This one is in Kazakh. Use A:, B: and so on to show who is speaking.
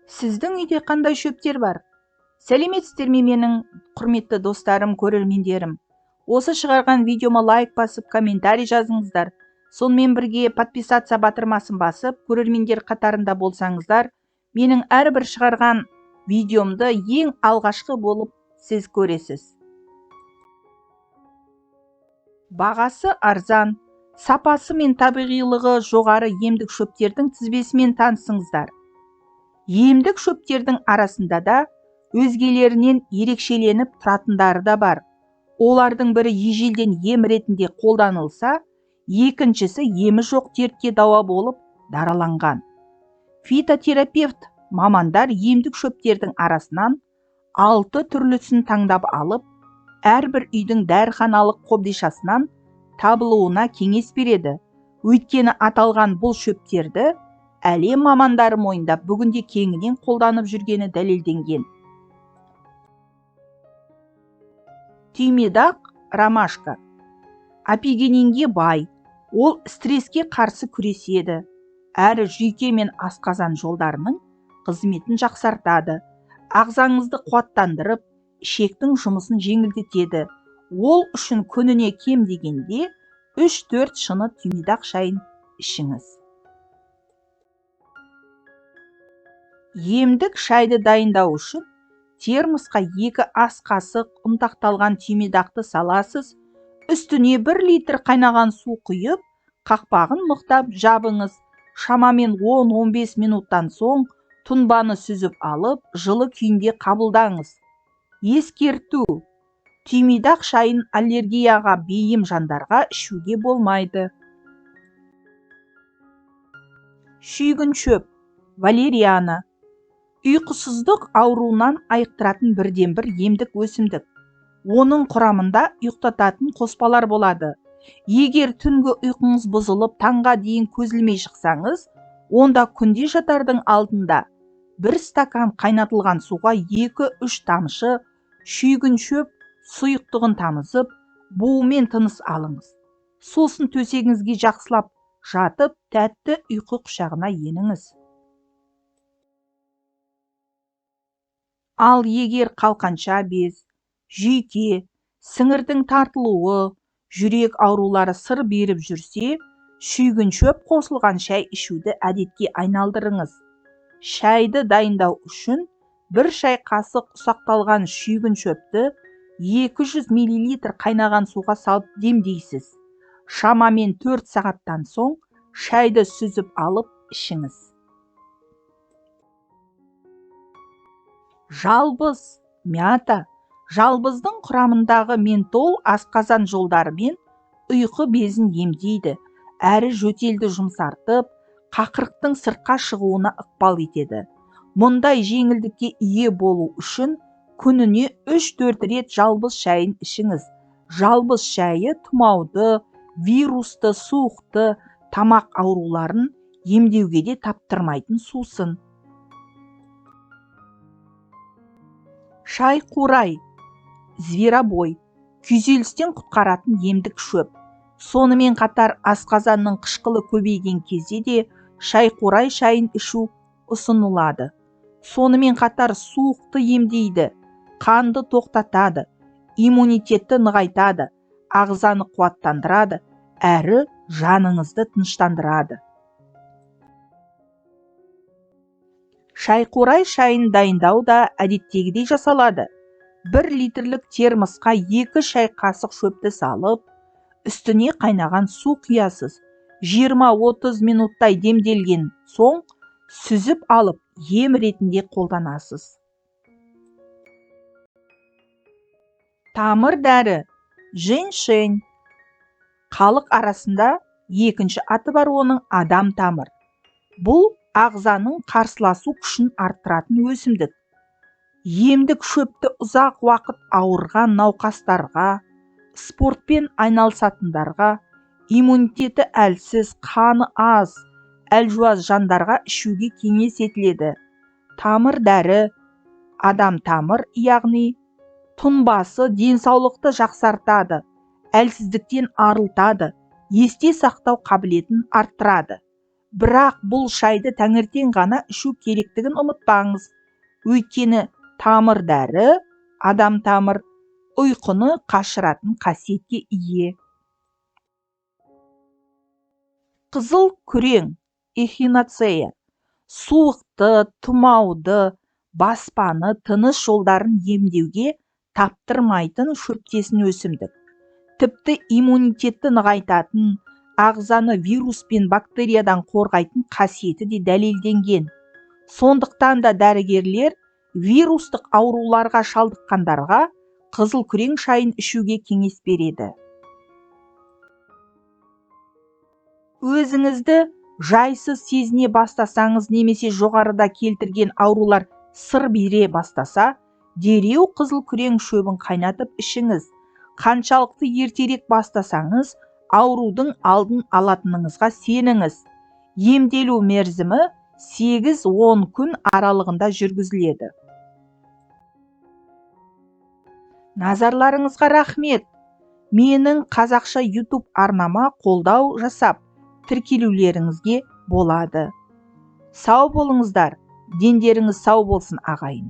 A: Сіздің үйде қандай шөптер бар? Сәлеметсіздер ме менің құрметті достарым, көрермендерім. Осы шығарған видеома лайк басып, комментарий жазыңыздар. Сонымен бірге подписаться батырмасын басып, көрермендер қатарында болсаңыздар, менің әрбір шығарған видеомды ең алғашқы болып сіз көресіз. Бағасы арзан, сапасы мен табиғилығы жоғары емдік шөптердің тізбесімен танысыңыздар. Емдік шөптердің арасында да өзгелерінен ерекшеленіп тұратындары да бар. Олардың бірі ежелден ем ретінде қолданылса, екіншісі емі жоқ дертке дауа болып дараланған. Фитотерапевт мамандар емдік шөптердің арасынан 6 түрлісін таңдап алып, әрбір үйдің дәріханалық қобдишасынан табылуына кеңес береді. Өйткені аталған бұл шөптерді әлем мамандары мойындап, бүгінде кеңінен қолданып жүргені дәлелденген. Түймедақ ромашка. Апигенинге бай. Ол стресске қарсы күреседі, әрі жүйке мен асқазан жолдарының қызметін жақсартады. Ағзаңызды қуаттандырып, ішектің жұмысын жеңілдетеді. Ол үшін күніне кем дегенде 3-4 шыны түймедақ шайын ішіңіз. Емдік шайды дайындау үшін термосқа 2 ас қасық ұнтақталған түймедақты саласыз, үстіне 1 литр қайнаған су құйып, қақпағын мықтап жабыңыз. Шамамен 10-15 минуттан соң тұнбаны сүзіп алып, жылы күйінде қабылдаңыз. Ескерту: түймедақ шайын аллергияға бейім жандарға ішуге болмайды. Шүйгін шөп, валериана. Ұйқысыздық ауруынан айықтыратын бірден-бір емдік өсімдік. Оның құрамында ұйықтататын қоспалар болады. Егер түнгі ұйқыңыз бұзылып, таңға дейін көз ілмей шықсаңыз, онда күнде жатардың алдында 1 стакан қайнатылған суға 2-3 тамшы шүйгін шөп сұйықтығын тамызып, буымен тыныс алыңыз. Сосын төсегіңізге жақсылап жатып, тәтті ұйқы құшағына еніңіз. Ал егер қалқанша без, жүйке, сіңірдің тартылуы, жүрек аурулары сыр беріп жүрсе, шүйгін шөп қосылған шай ішуді әдетке айналдырыңыз. Шайды дайындау үшін 1 шай қасық ұсақталған шүйгін шөпті 200 мл қайнаған суға салып демдейсіз. Шамамен 4 сағаттан соң шайды сүзіп алып ішіңіз. Жалбыз, мята. Жалбыздың құрамындағы ментол асқазан жолдары мен ұйқы безін емдейді, әрі жөтелді жұмсартып, қақырықтың сыртқа шығуына ықпал етеді. Мұндай жеңілдікке ие болу үшін күніне 3-4 рет жалбыз шайын ішіңіз. Жалбыз шайы тұмауды, вирусты, суықты, тамақ ауруларын емдеуге де таптырмайтын сусын. Шайқурай, зверобой. Күйзелістен құтқаратын емдік шөп. Сонымен қатар асқазанның қышқылы көбейген кезде де шайқурай шайын ішу ұсынылады. Сонымен қатар суықты емдейді, қанды тоқтатады, иммунитетті нығайтады, ағзаны қуаттандырады, әрі жаныңызды тыныштандырады. Шайқурай шайын дайындау да әдеттегідей жасалады. 1 литрлік термосқа 2 шай қасық шөпті салып, үстіне қайнаған су құясыз. 20-30 минуттай демделген соң сүзіп алып, ем ретінде қолданасыз. Тамыр дәрі, женьшень. Халық арасында екінші аты бар оның адам тамыр. Бұл ағзаның қарсыласу күшін арттыратын өсімдік. Емдік шөпті ұзақ уақыт ауырған науқастарға, спортпен айналысатындарға, иммунитеті әлсіз, қаны аз, әлжуаз жандарға ішуге кеңес етіледі. Тамыр дәрі, адам тамыр, яғни тұнбасы денсаулықты жақсартады, әлсіздіктен арылтады, есте сақтау қабілетін арттырады. Бірақ бұл шайды таңертең ғана ішу керектігін ұмытпаңыз. Өйткені тамыр дәрі, адам тамыр, ұйқыны қашыратын қасиетке ие. Қызыл күрең, эхиноцея, суықты, тұмауды, баспаны, тыныс жолдарын емдеуге таптырмайтын шөптесін өсімдік. Тіпті иммунитетті нығайтатын, ағзаны вирус пен бактериядан қорғайтын қасиеті де дәлелденген. Сондықтан да дәрігерлер вирустық ауруларға шалдыққандарға қызыл күрең шайын ішуге кеңес береді. Өзіңізді жайсыз сезіне бастасаңыз немесе жоғарыда келтірген аурулар сыр бере бастаса, дереу қызыл күрең шөбін қайнатып ішіңіз. Қаншалықты ертерек бастасаңыз, аурудың алдын алатыныңызға сеніңіз. Емделу мерзімі 8-10 күн аралығында жүргізіледі. Назарларыңызға рахмет. Менің қазақша YouTube арнама қолдау жасап, тіркелулеріңізге болады. Сау болыңыздар, дендеріңіз сау болсын ағайын.